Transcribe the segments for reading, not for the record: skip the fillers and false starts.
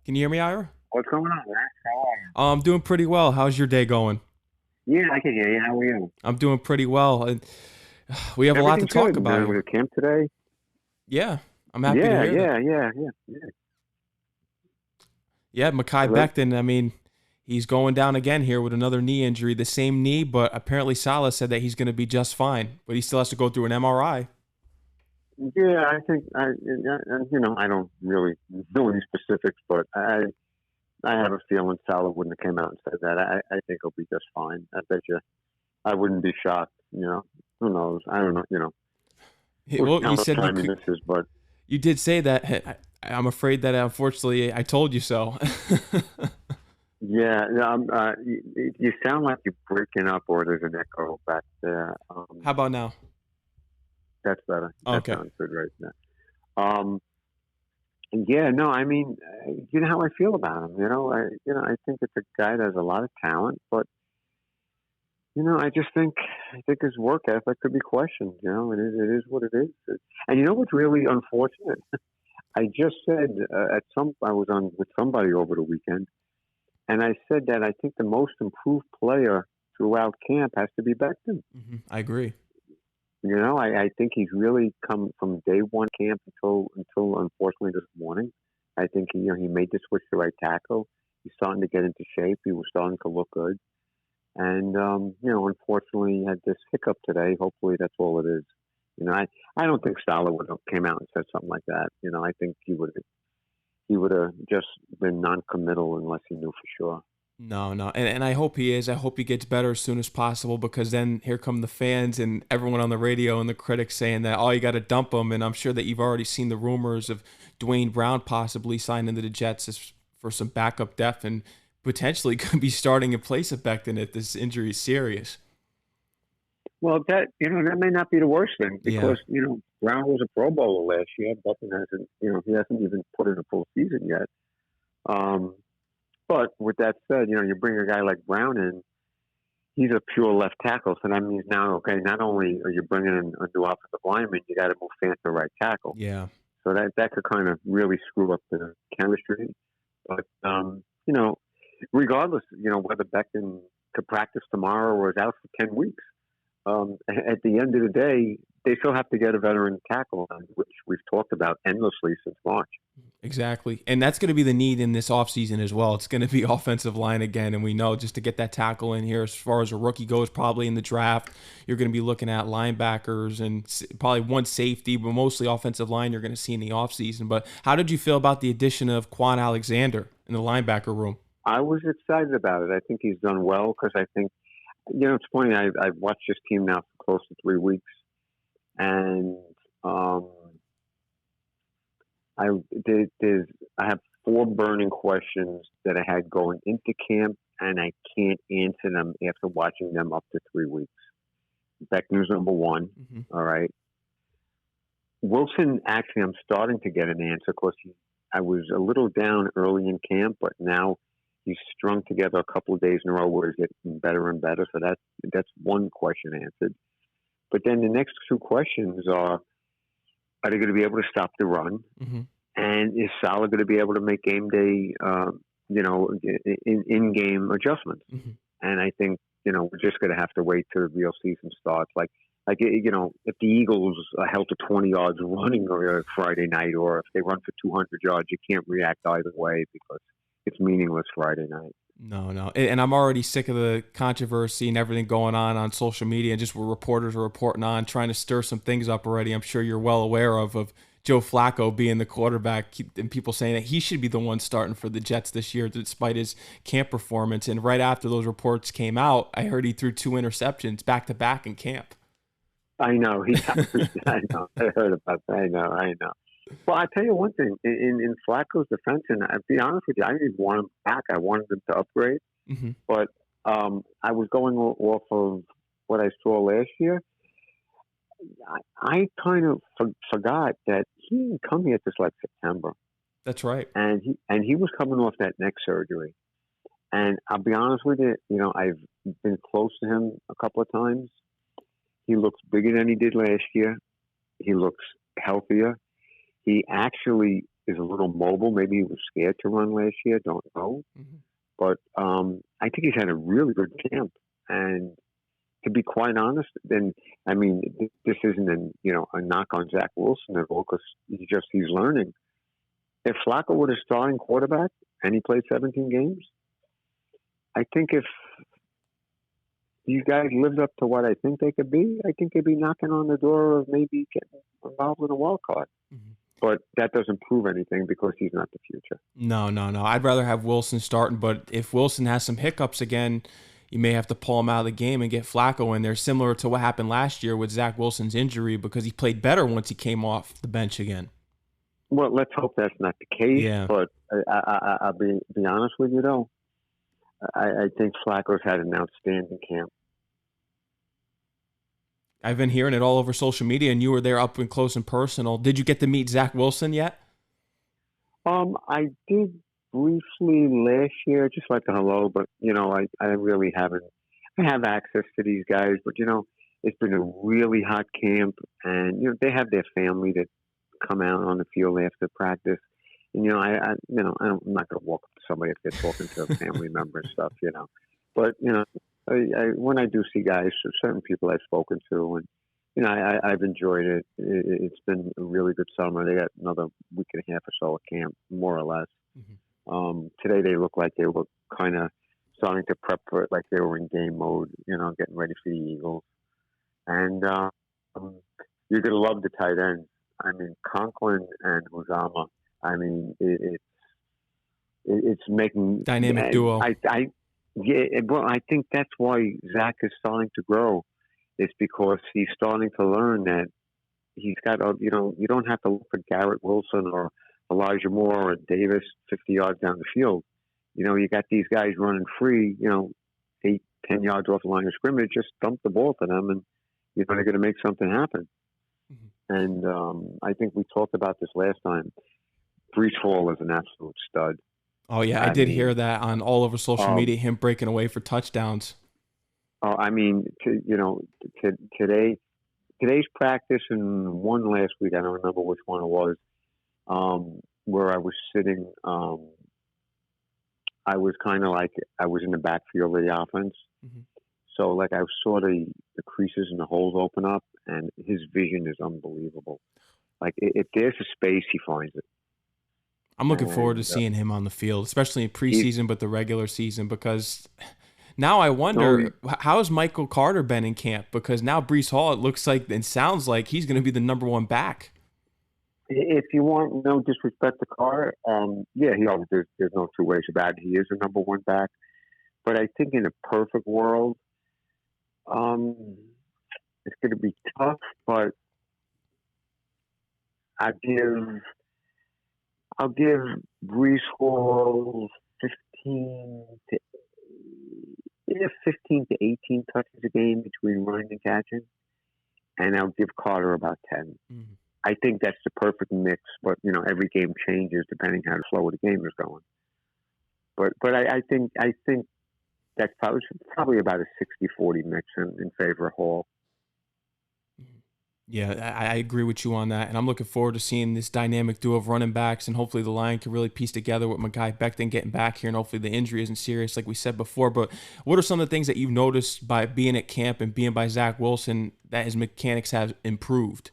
Can you hear me, Ira? What's going on, man? How are you? I'm doing pretty well. How's your day going? Yeah, I can hear you. How are you? I'm doing pretty well, and we have a lot to Everything talk good. about With here. the camp today? Yeah, I'm happy to Yeah, hear that. yeah, yeah, yeah, yeah. Yeah, Mekhi Hello? Becton. I mean, he's going down again here with another knee injury, the same knee, but apparently Salah said that he's going to be just fine, but he still has to go through an MRI. Yeah, I think I don't really know any specifics, but I have a feeling Salah wouldn't have came out and said that. I think he'll be just fine. I bet you. I wouldn't be shocked. Who knows? I don't know. We'll see Well, how you much said you time he could. misses, but You did say that. I'm afraid that unfortunately I told you so. yeah, you sound like you're breaking up, or there's an echo back there. How about now? That's better. That Okay. sounds good right now. Um, Yeah, no, I mean, you know how I feel about him. I think it's a guy that has a lot of talent, but I think his work ethic could be questioned. It is what it is. And you know what's really unfortunate? I just said I was on with somebody over the weekend, and I said that I think the most improved player throughout camp has to be Becton. I agree. I think he's really come from day one camp until unfortunately this morning. I think he made the switch to right tackle. He's starting to get into shape. He was starting to look good, and unfortunately he had this hiccup today. Hopefully that's all it is. I don't think Salah would have came out and said something like that. I think he would have just been non-committal unless he knew for sure. No, no. And I hope he is. I hope he gets better as soon as possible because then here come the fans and everyone on the radio and the critics saying that, oh, you got to dump him. And I'm sure that you've already seen the rumors of Duane Brown possibly signing to the Jets for some backup depth and potentially could be starting in place of Becton if this injury is serious. Well, that may not be the worst thing Yeah. because Brown was a Pro Bowler last year. Buckner hasn't he hasn't even put in a full season yet. Um, but with that said, you bring a guy like Brown in, he's a pure left tackle. So that means now, okay, not only are you bringing in a new offensive lineman, you got to move Fant to right tackle. Yeah. So that could kind of really screw up the chemistry. But regardless, whether Becton could practice tomorrow or is out for 10 weeks, at the end of the day, they still have to get a veteran tackle, which we've talked about endlessly since March. Exactly. And that's going to be the need in this offseason as well. It's going to be offensive line again. And we know just to get that tackle in here, as far as a rookie goes, probably in the draft, you're going to be looking at linebackers and probably one safety, but mostly offensive line you're going to see in the offseason. But how did you feel about the addition of Quan Alexander in the linebacker room? I was excited about it. I think he's done well because I think, it's funny. I've watched this team now for close to 3 weeks, and I I have four burning questions that I had going into camp, and I can't answer them after watching them up to 3 weeks. Beckner's number one. Mm-hmm. All right. Wilson, actually, I'm starting to get an answer because I was a little down early in camp, but now he's strung together a couple of days in a row where he's getting better and better. So that's one question answered. But then the next two questions are they going to be able to stop the run? Mm-hmm. And is Salah going to be able to make game day, in-game adjustments? Mm-hmm. And I think, we're just going to have to wait till the real season starts. If the Eagles are held to 20 yards running on Friday night, or if they run for 200 yards, you can't react either way because it's meaningless Friday night. No, no. And I'm already sick of the controversy and everything going on social media and just what reporters are reporting on, trying to stir some things up already. I'm sure you're well aware of Joe Flacco being the quarterback and people saying that he should be the one starting for the Jets this year despite his camp performance. And right after those reports came out, I heard he threw two interceptions back to back in camp. I know. I know. I heard about that. I know. Well, I tell you one thing. In Flacco's defense, and I'll be honest with you, I didn't want him back. I wanted him to upgrade. Mm-hmm. But I was going off of what I saw last year. I kind of forgot that he didn't come here till like September, That's right. and he was coming off that neck surgery. And I'll be honest with you, I've been close to him a couple of times. He looks bigger than he did last year. He looks healthier. He actually is a little mobile. Maybe he was scared to run last year. Don't know. Mm-hmm. But I think he's had a really good camp. And to be quite honest, then I mean, this isn't a knock on Zach Wilson at all, because he's learning. If Flacco were the starting quarterback and he played 17 games, I think if these guys lived up to what I think they could be, I think they'd be knocking on the door of maybe getting involved in a wild card. Mm-hmm. But that doesn't prove anything because he's not the future. No. I'd rather have Wilson starting, but if Wilson has some hiccups again, you may have to pull him out of the game and get Flacco in there, similar to what happened last year with Zach Wilson's injury, because he played better once he came off the bench again. Well, let's hope that's not the case. Yeah. But I'll be honest with you, though. I think Flacco's had an outstanding camp. I've been hearing it all over social media, and you were there up and close and personal. Did you get to meet Zach Wilson yet? I did briefly last year, just like a hello, but, I really haven't. I have access to these guys, but, it's been a really hot camp, and, they have their family that come out on the field after practice. And, I'm not going to walk up to somebody if they're talking to a family member and stuff, But, when I do see guys, certain people I've spoken to, and, I've enjoyed it. It's been a really good summer. They got another week and a half or so of camp, more or less. Mm-hmm. Today they look like they were kind of starting to prep for it, like they were in game mode, getting ready for the Eagles. And you're going to love the tight ends. I mean, Conklin and Uzama, I mean, it's making dynamic duo. Well, I think that's why Zach is starting to grow. It's because he's starting to learn that he's got, you don't have to look for Garrett Wilson or Elijah Moore or Davis 50 yards down the field. You got these guys running free, 8-10 yards off the line of scrimmage. Just dump the ball to them, and they're going to make something happen. Mm-hmm. And I think we talked about this last time. Breece Hall is an absolute stud. Oh, yeah, I did hear that on all over social media, him breaking away for touchdowns. Oh, I mean, today's practice and one last week, I don't remember which one it was, where I was sitting, I was kind of like, I was in the backfield of the offense. Mm-hmm. So, like, I saw the creases and the holes open up, and his vision is unbelievable. Like, if there's a space, he finds it. I'm looking forward to seeing him on the field, especially in preseason, but the regular season, because now I wonder, how has Michael Carter been in camp? Because now Breece Hall, it looks like and sounds like he's going to be the number one back. If you want no disrespect to Carter, there's no two ways about it. He is a number one back. But I think in a perfect world, it's going to be tough, but I'll give Breece Hall 15 to 18 touches a game between running and catching, and I'll give Carter about 10. Mm-hmm. I think that's the perfect mix, but every game changes depending how the flow of the game is going. But I think that's probably about a 60-40 mix in favor of Hall. Yeah, I agree with you on that, and I'm looking forward to seeing this dynamic duo of running backs, and hopefully the line can really piece together with Mekhi Becton getting back here, and hopefully the injury isn't serious like we said before. But what are some of the things that you've noticed by being at camp and being by Zach Wilson that his mechanics have improved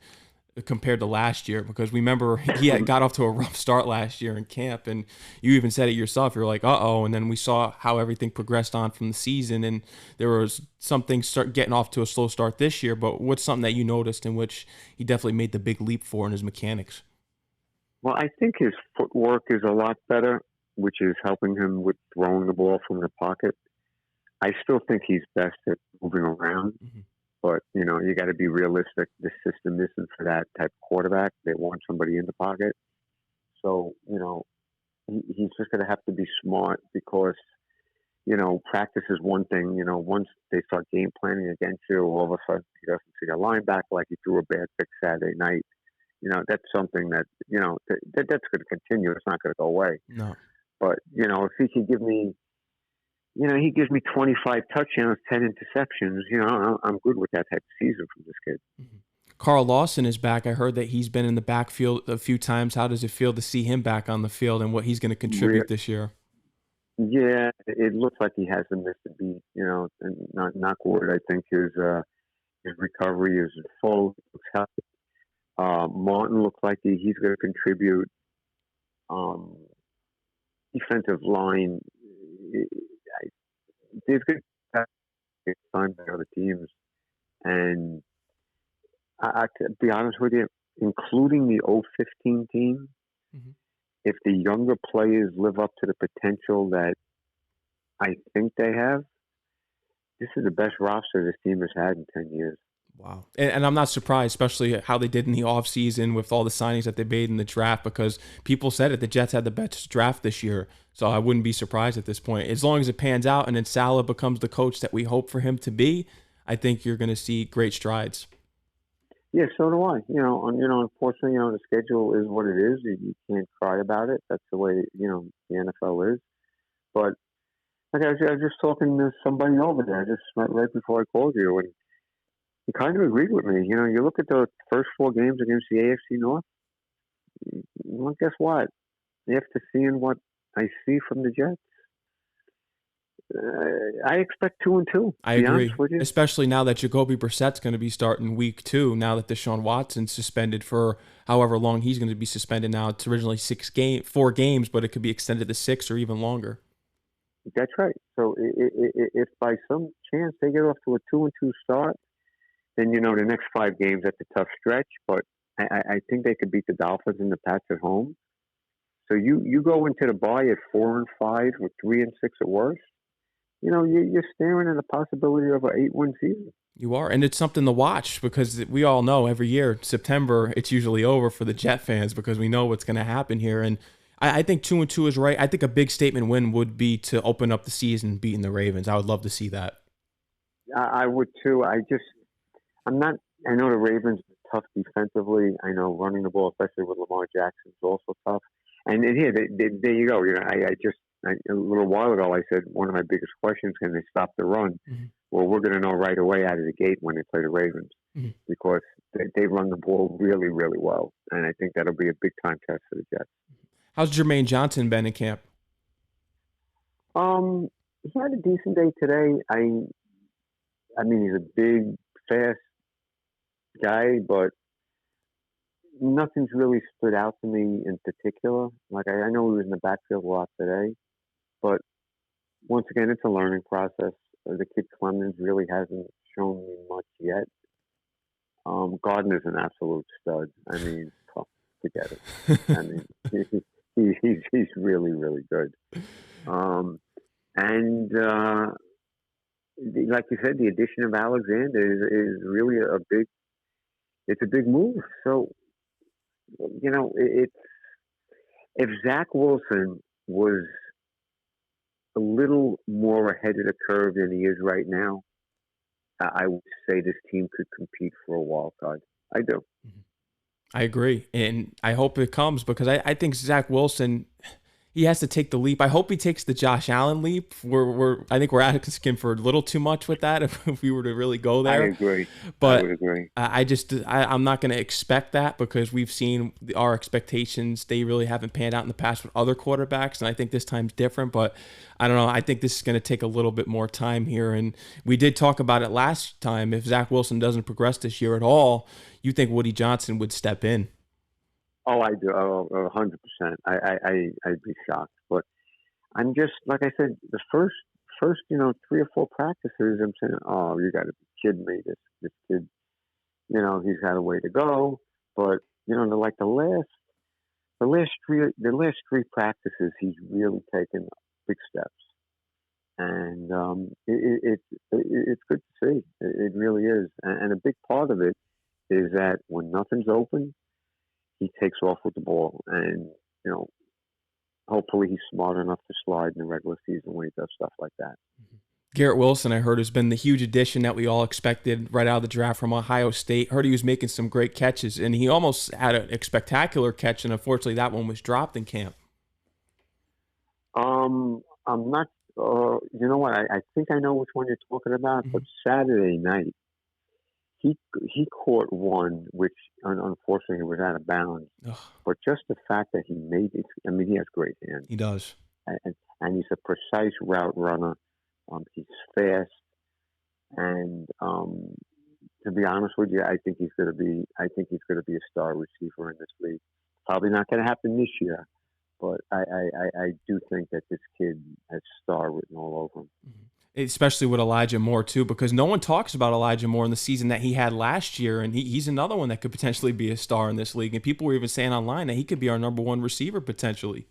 compared to last year? Because we remember he had got off to a rough start last year in camp, and you even said it yourself. You're like, uh-oh, and then we saw how everything progressed on from the season, and there was some things start getting off to a slow start this year. But what's something that you noticed in which he definitely made the big leap for in his mechanics? Well, I think his footwork is a lot better, which is helping him with throwing the ball from the pocket. I still think he's best at moving around. Mm-hmm. But, you got to be realistic. The system isn't for that type of quarterback. They want somebody in the pocket. So, he's just going to have to be smart because, practice is one thing. Once they start game planning against you, all of a sudden he doesn't see a linebacker like he threw a bad pick Saturday night. That's something that, that's going to continue. It's not going to go away. No. But, if he can give me, he gives me 25 touchdowns, 10 interceptions. I'm good with that type of season from this kid. Mm-hmm. Carl Lawson is back. I heard that he's been in the backfield a few times. How does it feel to see him back on the field and what he's going to contribute this year? Yeah, it looks like he hasn't missed a beat. And not good. I think his recovery is full. Looks healthy. Martin looks like he's going to contribute. Defensive line, there's good time by other teams, and to be honest with you, including the 015 team, if the younger players live up to the potential that I think they have, this is the best roster this team has had in 10 years. Wow. And I'm not surprised, especially how they did in the offseason with all the signings that they made in the draft, because people said it, the Jets had the best draft this year. So I wouldn't be surprised at this point. As long as it pans out and then Saleh becomes the coach that we hope for him to be, I think you're going to see great strides. Yeah, so do I. Unfortunately, the schedule is what it is. You can't cry about it. That's the way, the NFL is. But like I was just talking to somebody over there just right before I called you, and he kind of agreed with me. You look at the first 4 games against the AFC North. Well, guess what? After seeing what I see from the Jets, I expect 2-2. I agree, especially now that Jacoby Brissett's going to be starting week 2. Now that Deshaun Watson's suspended for however long he's going to be suspended now. It's originally 4 games, but it could be extended to 6 or even longer. That's right. So if by some chance they get off to a 2-2 start, then the next 5 games that's a tough stretch. But I think they could beat the Dolphins and the Pats at home. So you go into the bye at 4-5 with 3-6 at worst. You're staring at the possibility of an 8-win season. You are, and it's something to watch because we all know every year, September, it's usually over for the Jet fans because we know what's going to happen here. And I think 2-2 is right. I think a big statement win would be to open up the season beating the Ravens. I would love to see that. I would too. I know the Ravens are tough defensively. I know running the ball, especially with Lamar Jackson, is also tough. And here, there you go. A little while ago, I said one of my biggest questions: can they stop the run? Mm-hmm. Well, we're going to know right away out of the gate when they play the Ravens, because they run the ball really, really well, and I think that'll be a big time test for the Jets. How's Jermaine Johnson been in camp? He had a decent day today. I mean, he's a big, fast guy, but nothing's really stood out to me in particular. Like, I know he was in the backfield a lot today, but once again, it's a learning process. The kid Clemens really hasn't shown me much yet. Gardner's an absolute stud. I mean, forget it. I mean, he's really, really good. And like you said, the addition of Alexander is really it's a big move. So, if Zach Wilson was a little more ahead of the curve than he is right now, I would say this team could compete for a wild card. I do. I agree, and I hope it comes because I think Zach Wilson, he has to take the leap. I hope he takes the Josh Allen leap. I think we're asking for a little too much with that if we were to really go there. I agree. But I would agree. I'm not going to expect that because we've seen our expectations. They really haven't panned out in the past with other quarterbacks, and I think this time's different. But I don't know. I think this is going to take a little bit more time here. And we did talk about it last time. If Zach Wilson doesn't progress this year at all, you think Woody Johnson would step in? Oh, I do. 100%. I'd be shocked. But I'm just, like I said, the first 3 or 4 practices, I'm saying, oh, you got to be kidding me. This kid, he's got a way to go. But, like the last 3 practices, he's really taken big steps. And it's good to see. It really is. And a big part of it is that when nothing's open, he takes off with the ball, and hopefully he's smart enough to slide in the regular season when he does stuff like that. Garrett Wilson, I heard, has been the huge addition that we all expected right out of the draft from Ohio State. Heard he was making some great catches, and he almost had a spectacular catch, and unfortunately that one was dropped in camp. I'm not. You know what? I think I know which one you're talking about. But Saturday night, he caught one, which unfortunately was out of bounds. Ugh, But just the fact that he made it, I mean, he has great hands, he does. and he's a precise route runner. He's fast, and to be honest with you, I think he's going to be a star receiver in this league. Probably not going to happen this year, but I do think that this kid has star written all over him. Especially with Elijah Moore, too, because no one talks about Elijah Moore in the season that he had last year, and he's another one that could potentially be a star in this league. And people were even saying online that he could be our number one receiver potentially.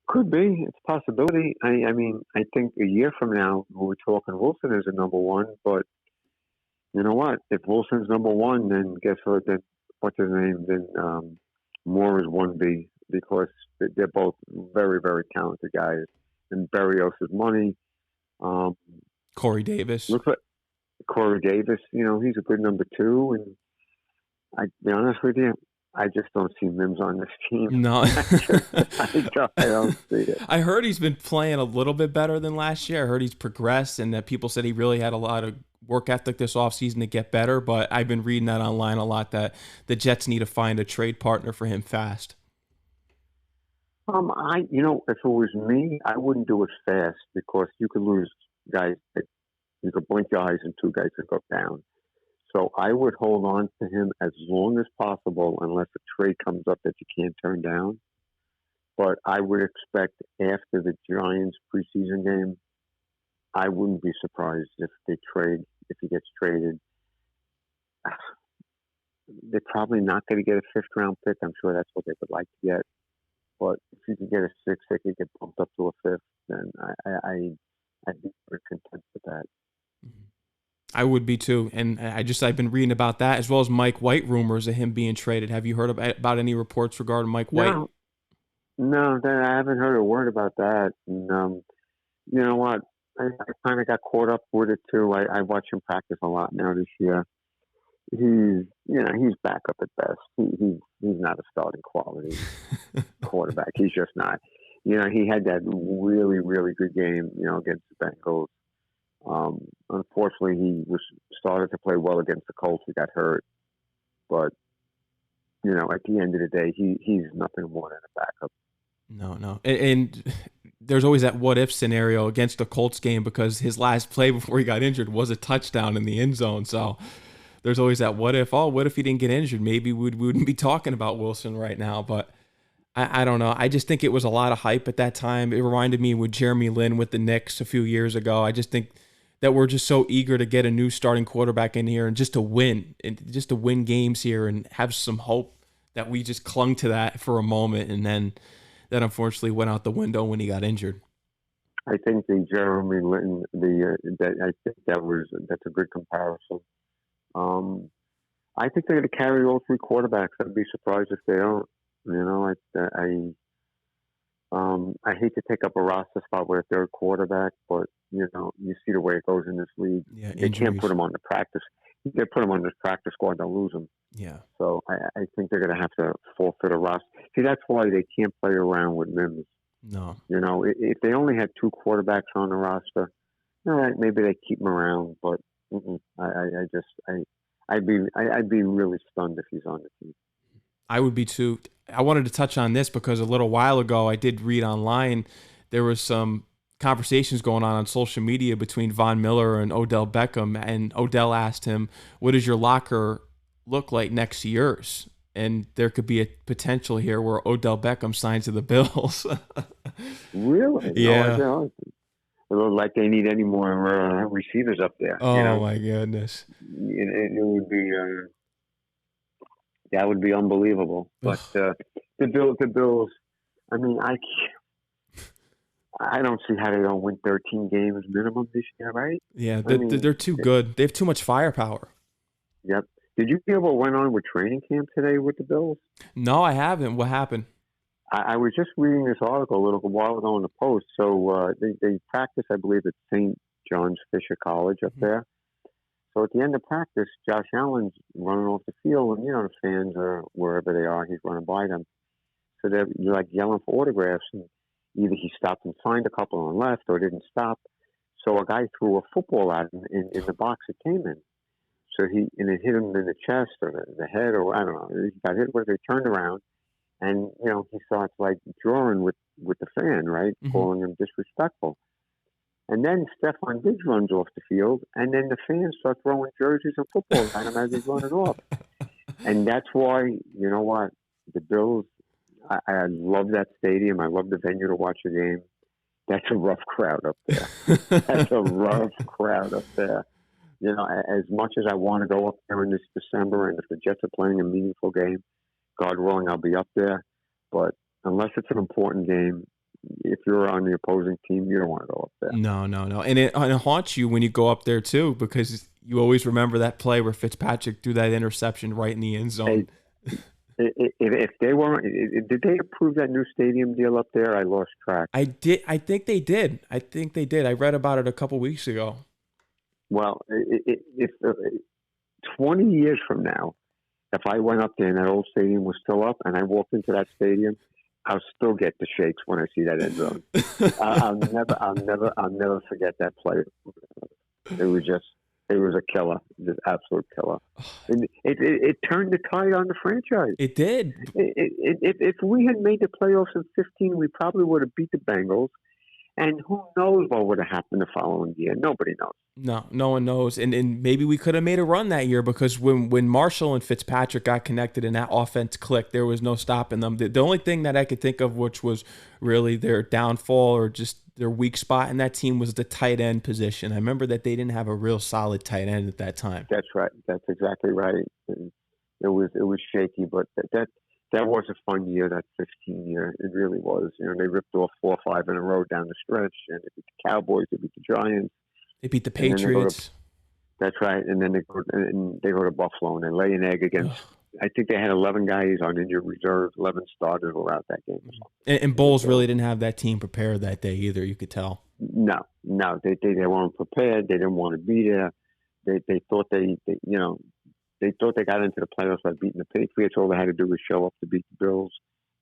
Could be. It's a possibility. I mean, I think a year from now, we're talking Wilson is a number one, but you know what? If Wilson's number one, then guess what? Then what's his name? Then Moore is 1B, because they're both very, very talented guys. And Berrios' money. Corey Davis. Looks like Corey Davis. You know, he's a good number two. And I, to be honest with you, I just don't see Mims on this team. No. I don't see it. I heard he's been playing a little bit better than last year. I heard he's progressed, and that people said he really had a lot of work ethic this offseason to get better. But I've been reading that online a lot, that the Jets need to find a trade partner for him fast. If it was me, I wouldn't do it fast, because you could lose guys. You could blink your eyes and two guys could go down. So I would hold on to him as long as possible, unless a trade comes up that you can't turn down. But I would expect after the Giants preseason game, I wouldn't be surprised if he gets traded. They're probably not going to get a fifth-round pick. I'm sure that's what they would like to get. But if you could get a sixth, they could get bumped up to a fifth, then I'd be very content with that. I would be too, and I've been reading about that, as well as Mike White rumors of him being traded. Have you heard about any reports regarding Mike White? No, I haven't heard a word about that. And, you know what? I kind of got caught up with it too. I watch him practice a lot now this year. He's backup at best. He's not a starting quality quarterback. He's just not. You know, he had that really, really good game, against the Bengals. Unfortunately, he started to play well against the Colts. He got hurt, but at the end of the day, he's nothing more than a backup. No, and there's always that what if scenario against the Colts game, because his last play before he got injured was a touchdown in the end zone. So there's always that what if. Oh, what if he didn't get injured? Maybe we wouldn't be talking about Wilson right now. But I don't know. I just think it was a lot of hype at that time. It reminded me with Jeremy Lin with the Knicks a few years ago. I just think that we're just so eager to get a new starting quarterback in here and just to win games here and have some hope, that we just clung to that for a moment, and then that unfortunately went out the window when he got injured. I think the Jeremy Lin, that's a good comparison. I think they're going to carry all three quarterbacks. I'd be surprised if they don't. I hate to take up a roster spot with a third quarterback, but you see the way it goes in this league. Yeah, they can't put him on the practice. They put him on this practice squad, they'll lose him. Yeah. So I think they're going to have to forfeit a roster. See, that's why they can't play around with Mims. No. If they only had two quarterbacks on the roster, all right, maybe they keep him around. But I'd be really stunned if he's on the team. I would be too. I wanted to touch on this because a little while ago I did read online there was some conversations going on social media between Von Miller and Odell Beckham, and Odell asked him, "What does your locker look like next to yours?" And there could be a potential here where Odell Beckham signs to the Bills. Really? Yeah. No, it looks like they need any more receivers up there. Oh my goodness! It would be. That would be unbelievable. But the Bills. I mean, I don't see how they don't win 13 games minimum this year, right? Yeah, they're too good. They have too much firepower. Yep. Did you hear what went on with training camp today with the Bills? No, I haven't. What happened? I was just reading this article a little while ago in the Post. So they practice, I believe, at St. John's Fisher College up there. So at the end of practice, Josh Allen's running off the field, and the fans are wherever they are, he's running by them. So they're like yelling for autographs, and either he stopped and signed a couple and left, or didn't stop. So a guy threw a football at him in the box it came in. So he hit him in the chest or the head, or I don't know. He got hit with it. He turned around, and he starts like drawing with the fan, right, calling him disrespectful. And then Stephon Diggs runs off the field, and then the fans start throwing jerseys and footballs at him as he's running off. And that's why, you know what, the Bills, I love that stadium. I love the venue to watch a game. That's a rough crowd up there. That's a rough crowd up there. As much as I want to go up there in this December, and if the Jets are playing a meaningful game, God willing, I'll be up there. But unless it's an important game, if you're on the opposing team, you don't want to go up there. No. And it haunts you when you go up there, too, because you always remember that play where Fitzpatrick threw that interception right in the end zone. If they weren't, did they approve that new stadium deal up there? I lost track. I think they did. I read about it a couple weeks ago. Well, if 20 years from now, if I went up there and that old stadium was still up and I walked into that stadium, I'll still get the shakes when I see that end zone. I'll never forget that play. It was a killer, just absolute killer. And it turned the tide on the franchise. It did. If we had made the playoffs in 15, we probably would have beat the Bengals. And who knows what would have happened the following year? Nobody knows. No one knows. And maybe we could have made a run that year, because when Marshall and Fitzpatrick got connected and that offense clicked, there was no stopping them. The only thing that I could think of, which was really their downfall or just their weak spot in that team, was the tight end position. I remember that they didn't have a real solid tight end at that time. That's right. That's exactly right. And it was shaky, but that was a fun year, that 15 year. It really was. They ripped off 4 or 5 in a row down the stretch, and they beat the Cowboys, they beat the Giants. They beat the Patriots. That's right. And then they go to Buffalo, and they lay an egg against. I think they had 11 guys on injured reserve. 11 starters were out that game. And Bowles really didn't have that team prepared that day either, you could tell. No. They weren't prepared. They didn't want to be there. They thought they thought they got into the playoffs by beating the Patriots. All they had to do was show up to beat the Bills.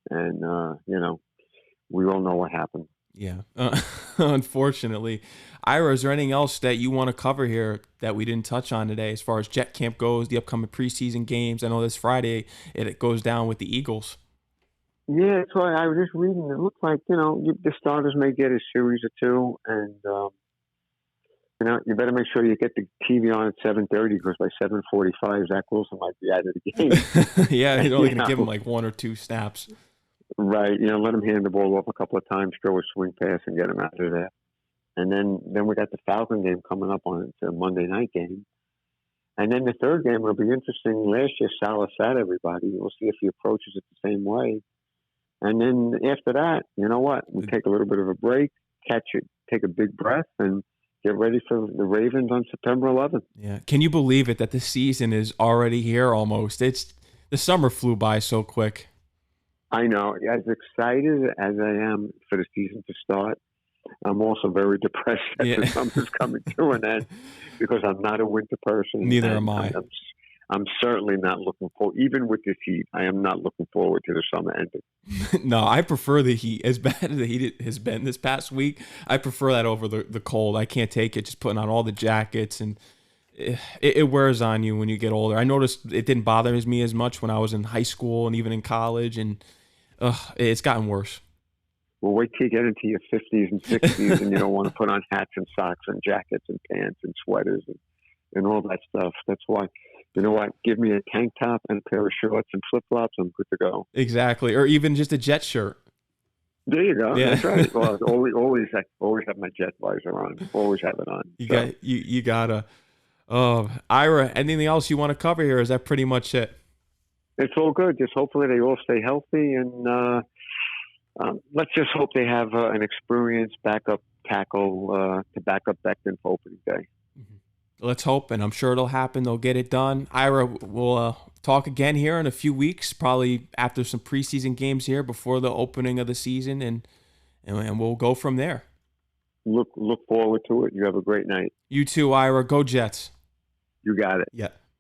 And, we all know what happened. Yeah, unfortunately. Ira, is there anything else that you want to cover here that we didn't touch on today as far as Jet Camp goes, the upcoming preseason games? I know this Friday it goes down with the Eagles. Yeah, so I was just reading. It looks like, the starters may get a series or two, and, you better make sure you get the TV on at 7:30, because by 7:45, Zach Wilson might be out of the game. Yeah, you're only going to give him like 1 or 2 snaps. Right, let him hand the ball off a couple of times, throw a swing pass, and get him out of there. And then we got the Falcon game coming up on it, a Monday night game. And then the third game will be interesting. Last year, Salah sat everybody. We'll see if he approaches it the same way. And then after that, you know what? We take a little bit of a break, take a big breath, and get ready for the Ravens on September 11th. Yeah, can you believe it that the season is already here almost? The summer flew by so quick. I know. As excited as I am for the season to start, I'm also very depressed that the summer's coming to an end, because I'm not a winter person. Neither am I. I'm certainly not looking forward, even with this heat, I am not looking forward to the summer ending. No, I prefer the heat. As bad as the heat has been this past week, I prefer that over the cold. I can't take it, just putting on all the jackets, and it wears on you when you get older. I noticed it didn't bother me as much when I was in high school and even in college, and it's gotten worse. Well, wait till you get into your 50s and 60s and you don't want to put on hats and socks and jackets and pants and sweaters and all that stuff. That's why, you know what, give me a tank top and a pair of shorts and flip-flops, I'm good to go. Exactly, or even just a Jet shirt. There you go. Yeah. That's right. Well, always have my Jet visor on. Always have it on. You gotta. Ira, anything else you want to cover here? Is that pretty much it? It's all good. Just hopefully they all stay healthy, and let's just hope they have an experienced backup tackle to back up Becton for opening day. Let's hope, and I'm sure it'll happen. They'll get it done. Ira, we'll talk again here in a few weeks, probably after some preseason games here before the opening of the season, and we'll go from there. Look forward to it. You have a great night. You too, Ira. Go Jets. You got it. Yeah.